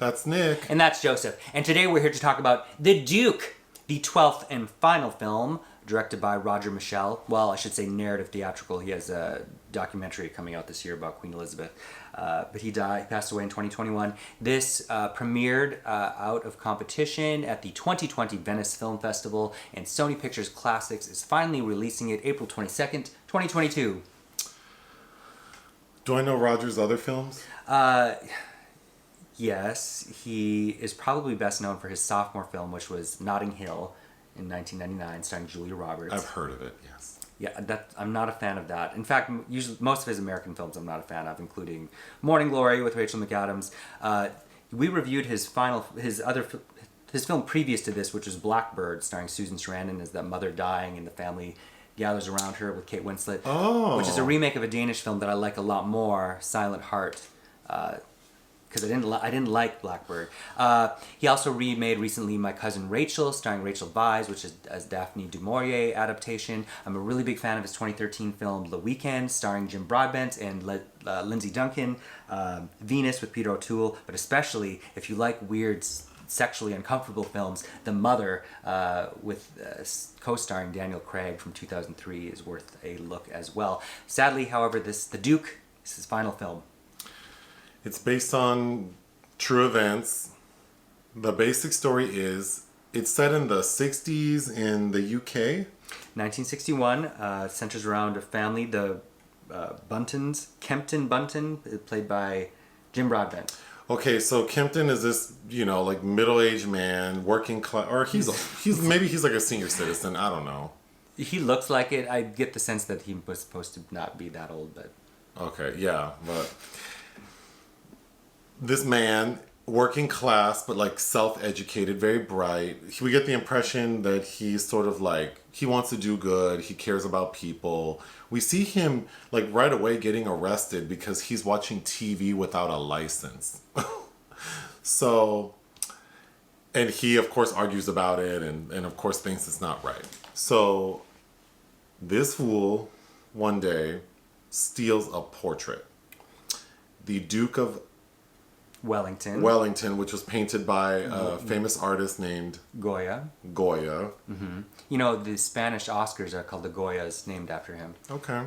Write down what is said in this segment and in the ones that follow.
That's Nick. And that's Joseph. And today we're here to talk about The Duke, the 12th and final film, directed by Roger Michell. Well, I should say narrative theatrical. He has a documentary coming out this year about Queen Elizabeth. But he passed away in 2021. This premiered out of competition at the 2020 Venice Film Festival, and Sony Pictures Classics is finally releasing it April 22nd, 2022. Do I know Roger's other films? Yes, he is probably best known for his sophomore film, which was Notting Hill in 1999, starring Julia Roberts. I've heard of it, yes. Yeah, I'm not a fan of that. In fact, usually most of his American films I'm not a fan of, including Morning Glory with Rachel McAdams. We reviewed his film previous to this, which was Blackbird, starring Susan Sarandon as that mother dying and the family gathers around her with Kate Winslet, which is a remake of a Danish film that I like a lot more, Silent Heart. Because I didn't like Blackbird. He also remade recently My Cousin Rachel, starring Rachel Weisz, which is as Daphne du Maurier adaptation. I'm a really big fan of his 2013 film The Weekend, starring Jim Broadbent and Lindsay Duncan. Venus with Peter O'Toole, but especially if you like weird, sexually uncomfortable films, The Mother with co-starring Daniel Craig from 2003 is worth a look as well. Sadly, however, The Duke is his final film. It's based on true events. The basic story is it's set in the 60s in the UK. 1961, centers around a family, the Buntons. Kempton Bunton, played by Jim Broadbent. Okay, so Kempton is this, like middle-aged man, working class, or he's like a senior citizen. I don't know. He looks like it. I get the sense that he was supposed to not be that old, but okay, yeah, but this man, working class, but like self-educated, very bright. We get the impression that he's sort of like, he wants to do good. He cares about people. We see him like right away getting arrested because he's watching TV without a license. So, and he of course argues about it and of course thinks it's not right. So this fool one day steals a portrait. The Duke of Wellington, which was painted by a famous artist named Goya. Mm-hmm. The Spanish Oscars are called the Goyas, named after him. Okay.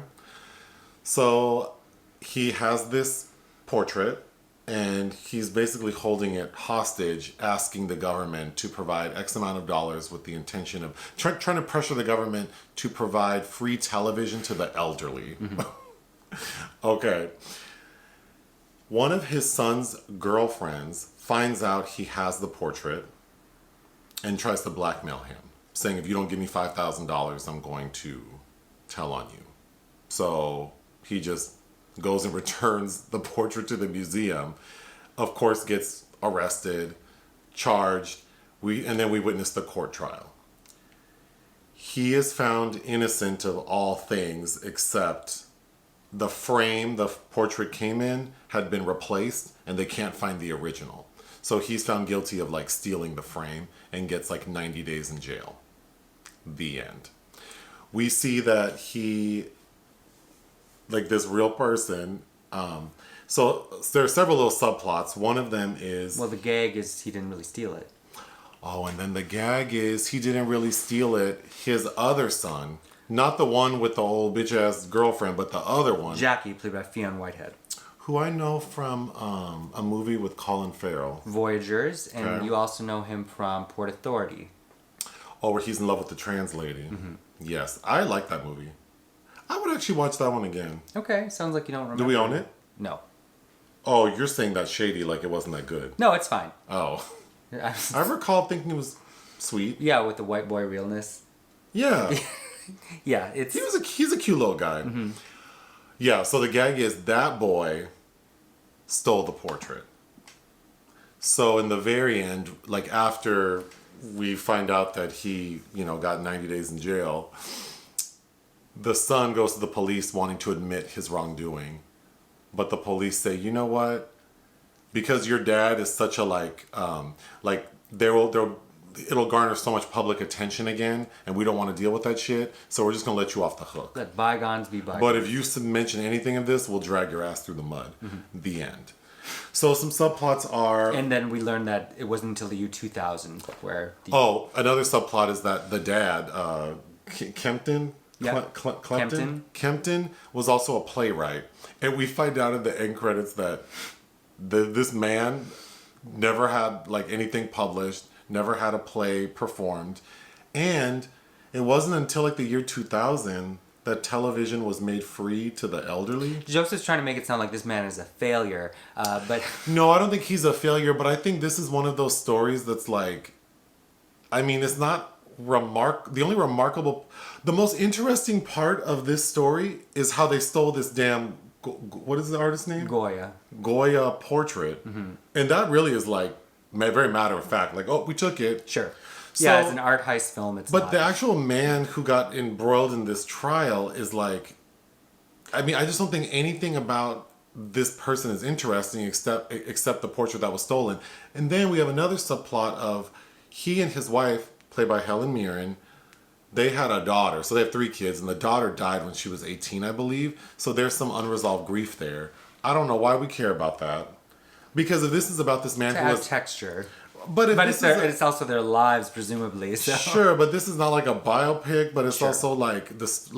So he has this portrait and he's basically holding it hostage, asking the government to provide X amount of dollars with the intention of trying to pressure the government to provide free television to the elderly. Mm-hmm. Okay. One of his son's girlfriends finds out he has the portrait and tries to blackmail him, saying, if you don't give me $5,000, I'm going to tell on you. So he just goes and returns the portrait to the museum, of course gets arrested, charged, and then we witness the court trial. He is found innocent of all things except the frame the portrait came in had been replaced and they can't find the original. So he's found guilty of like stealing the frame and gets like 90 days in jail. The end. We see that he, like this real person, so there are several little subplots. One of them is... Well, the gag is he didn't really steal it. Oh, and then the gag is he didn't really steal it. His other son... Not the one with the old bitch-ass girlfriend, but the other one. Jackie, played by Fionn Whitehead. Who I know from a movie with Colin Farrell. Voyagers, and you also know him from Port Authority. Oh, where he's in love with the trans lady. Mm-hmm. Yes, I like that movie. I would actually watch that one again. Okay, sounds like you don't remember. Do we own it? No. Oh, you're saying that's shady, like it wasn't that good. No, it's fine. Oh. I recall thinking it was sweet. Yeah, with the white boy realness. Yeah. Yeah, it's... He's a cute little guy. Mm-hmm. Yeah, so the gag is that boy stole the portrait. So in the very end, like after we find out that he, got 90 days in jail, the son goes to the police wanting to admit his wrongdoing. But the police say, you know what? Because your dad is such a it'll garner so much public attention again, and we don't want to deal with that shit, so we're just going to let you off the hook. Let bygones be bygones. But if you mention anything of this, we'll drag your ass through the mud. Mm-hmm. The end. So some subplots are... And then we learned that it wasn't until the year 2000 where the... Oh, another subplot is that the dad, Kempton... Yep. Kempton was also a playwright. And we find out in the end credits that this man never had like anything published, never had a play performed. And it wasn't until like the year 2000 that television was made free to the elderly. Joseph's trying to make it sound like this man is a failure, but... No, I don't think he's a failure, but I think this is one of those stories that's like... I mean, it's not... The most interesting part of this story is how they stole this damn... What is the artist's name? Goya portrait. Mm-hmm. And that really is like very matter of fact. Like, oh, we took it. Sure. So, it's an art heist film. But the actual man who got embroiled in this trial is like... I mean, I just don't think anything about this person is interesting except the portrait that was stolen. And then we have another subplot of he and his wife, played by Helen Mirren, they had a daughter. So they have 3 kids, and the daughter died when she was 18, I believe. So there's some unresolved grief there. I don't know why we care about that. Because if this is about this man who has texture. But it's also their lives, presumably. So. Sure, but this is not like a biopic, but it's also like this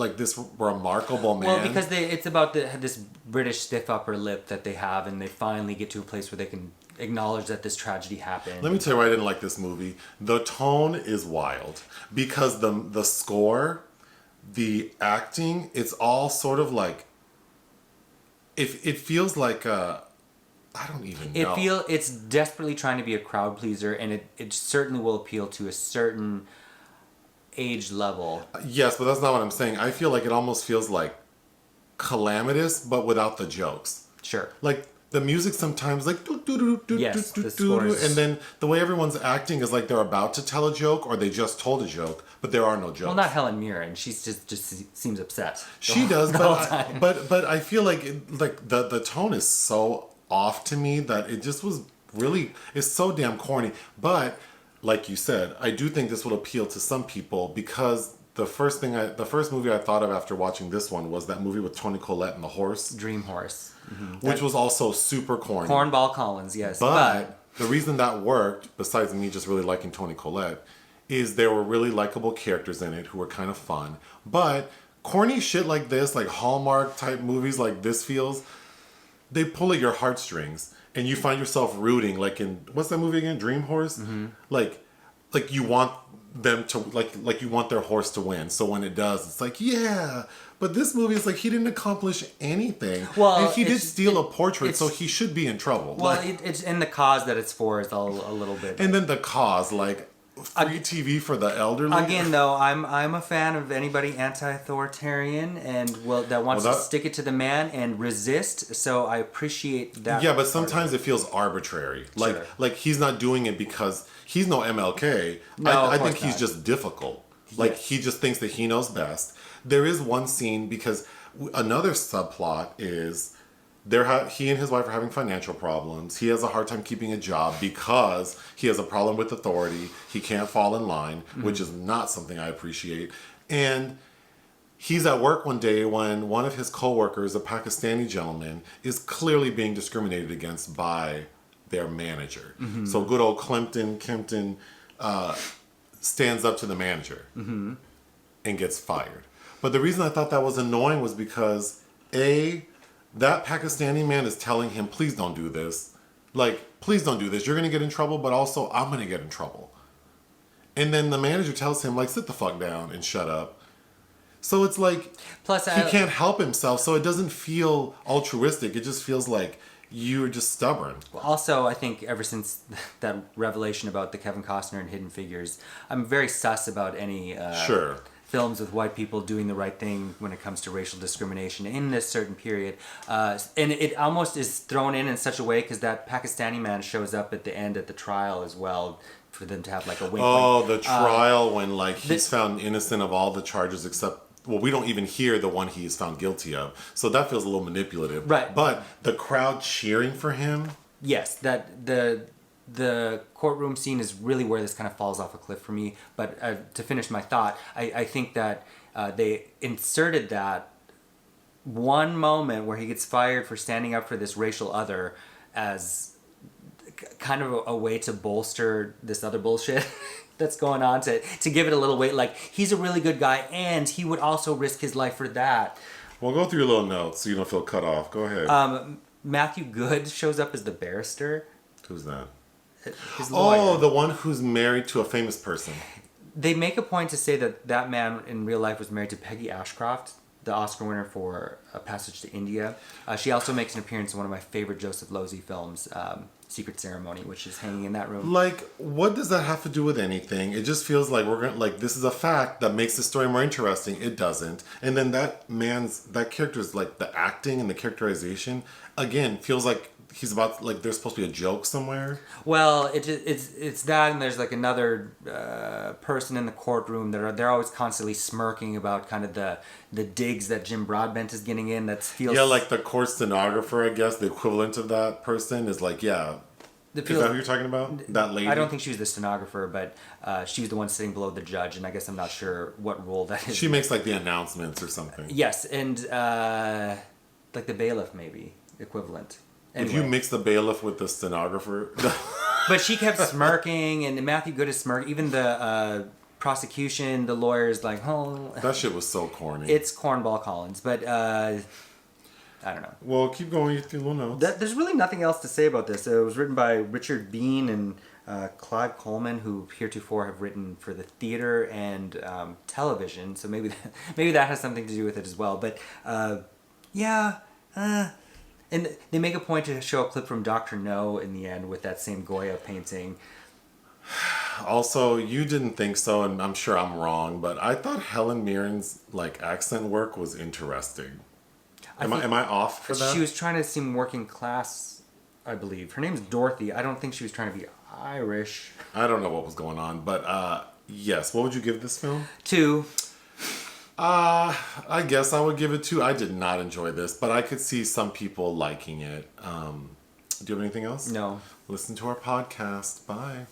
remarkable man. Well, because it's about this British stiff upper lip that they have, and they finally get to a place where they can acknowledge that this tragedy happened. Let me tell you why I didn't like this movie. The tone is wild because the score, the acting, it's all sort of like it feels like I don't even know. It's desperately trying to be a crowd pleaser, and it certainly will appeal to a certain age level. Yes, but that's not what I'm saying. I feel like it almost feels like calamitous, but without the jokes. Sure. Like the music sometimes like do do do do yes, do do, and then the way everyone's acting is like they're about to tell a joke or they just told a joke, but there are no jokes. Well, not Helen Mirren. She just seems upset. She does, but I feel like the tone is so off to me that it just was really, it's so damn corny. But like you said, I do think this will appeal to some people because the first movie I thought of after watching this one was that movie with Toni Collette and the horse, Dream Horse, which was also super corny. Cornball Collins, yes. But the reason that worked, besides me just really liking Toni Collette, is there were really likable characters in it who were kind of fun. But corny shit like this, like Hallmark type movies like this feels, they pull at your heartstrings and you find yourself rooting, like in, what's that movie again? Dream Horse? Mm-hmm. Like you want them to, like you want their horse to win. So when it does, it's like, yeah. But this movie is like, he didn't accomplish anything. Well, and he did steal a portrait, so he should be in trouble. Well, it's in the cause that it's for is a little bit. And then the cause, like, free TV for the elderly. Again, though, I'm a fan of anybody anti-authoritarian and that wants to stick it to the man and resist. So I appreciate that. Yeah, but sometimes it feels arbitrary. Like he's not doing it because he's no MLK. No, I think he's just difficult. Like he just thinks that he knows best. There is one scene because another subplot is he and his wife are having financial problems. He has a hard time keeping a job because he has a problem with authority. He can't fall in line, which is not something I appreciate. And he's at work one day when one of his coworkers, a Pakistani gentleman, is clearly being discriminated against by their manager. Mm-hmm. So good old Kempton stands up to the manager and gets fired. But the reason I thought that was annoying was because that Pakistani man is telling him, please don't do this. Like, please don't do this. You're going to get in trouble, but also I'm going to get in trouble. And then the manager tells him, like, sit the fuck down and shut up. So it's like, plus he can't help himself, so it doesn't feel altruistic. It just feels like you're just stubborn. Also, I think ever since that revelation about the Kevin Costner and Hidden Figures, I'm very sus about any... films with white people doing the right thing when it comes to racial discrimination in this certain period. And it almost is thrown in such a way because that Pakistani man shows up at the end at the trial as well for them to have like a wink. Oh, the trial when like he's found innocent of all the charges except, well, we don't even hear the one he is found guilty of. So that feels a little manipulative. Right. But the crowd cheering for him. Yes, that the courtroom scene is really where this kind of falls off a cliff for me. But to finish my thought, I think that they inserted that one moment where he gets fired for standing up for this racial other as kind of a way to bolster this other bullshit that's going on, to give it a little weight. Like, he's a really good guy, and he would also risk his life for that. Well, go through your little notes so you don't feel cut off. Go ahead. Matthew Goode shows up as the barrister. Who's that? His lawyer. Oh, the one who's married to a famous person. They make a point to say that man in real life was married to Peggy Ashcroft, the Oscar winner for A Passage to India. She also makes an appearance in one of my favorite Joseph Losey films, Secret Ceremony, which is hanging in that room. Like, what does that have to do with anything? It just feels like this is a fact that makes the story more interesting. It doesn't. And then that character's, like, the acting and the characterization, again, feels like he's about, like, there's supposed to be a joke somewhere. Well, it's that, and there's, like, another person in the courtroom that they're always constantly smirking about kind of the digs that Jim Broadbent is getting in. That feels... Yeah, like the court stenographer, I guess, the equivalent of that person is like, yeah. Is that who you're talking about? That lady? I don't think she was the stenographer, but she was the one sitting below the judge, and I guess I'm not sure what role that is. She makes, like, the announcements or something. Yes, and like the bailiff, maybe, equivalent. Anyway. If you mix the bailiff with the stenographer... But she kept smirking, and Matthew Goode is smirking. Even the prosecution, the lawyer's like, oh... That shit was so corny. It's Cornball Collins, but I don't know. Well, keep going with your little notes. There's really nothing else to say about this. It was written by Richard Bean and Clive Coleman, who heretofore have written for the theater and television, so maybe that has something to do with it as well. But and they make a point to show a clip from Dr. No in the end with that same Goya painting. Also, you didn't think so, and I'm sure I'm wrong, but I thought Helen Mirren's, like, accent work was interesting. Am I off for that? She was trying to seem working class, I believe. Her name's Dorothy. I don't think she was trying to be Irish. I don't know what was going on, but yes. What would you give this film? 2. I guess I would give it 2. I did not enjoy this, but I could see some people liking it. Do you have anything else? No. Listen to our podcast. Bye.